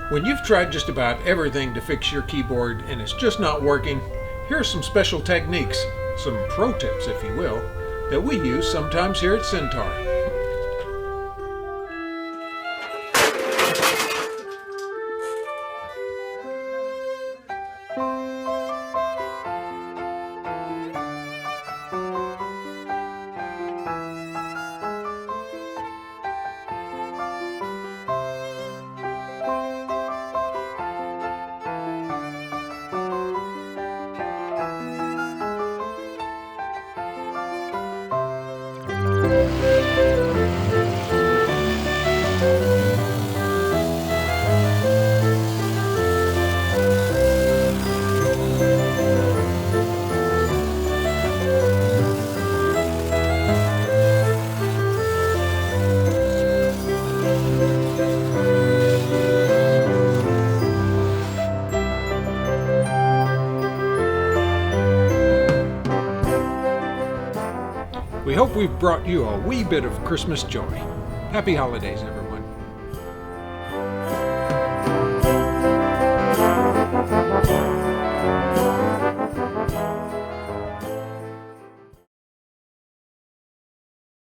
When you've tried just about everything to fix your keyboard and it's just not working, here are some special techniques, some pro tips if you will, that we use sometimes here at Syntaur. We hope we've brought you a wee bit of Christmas joy. Happy holidays, everyone.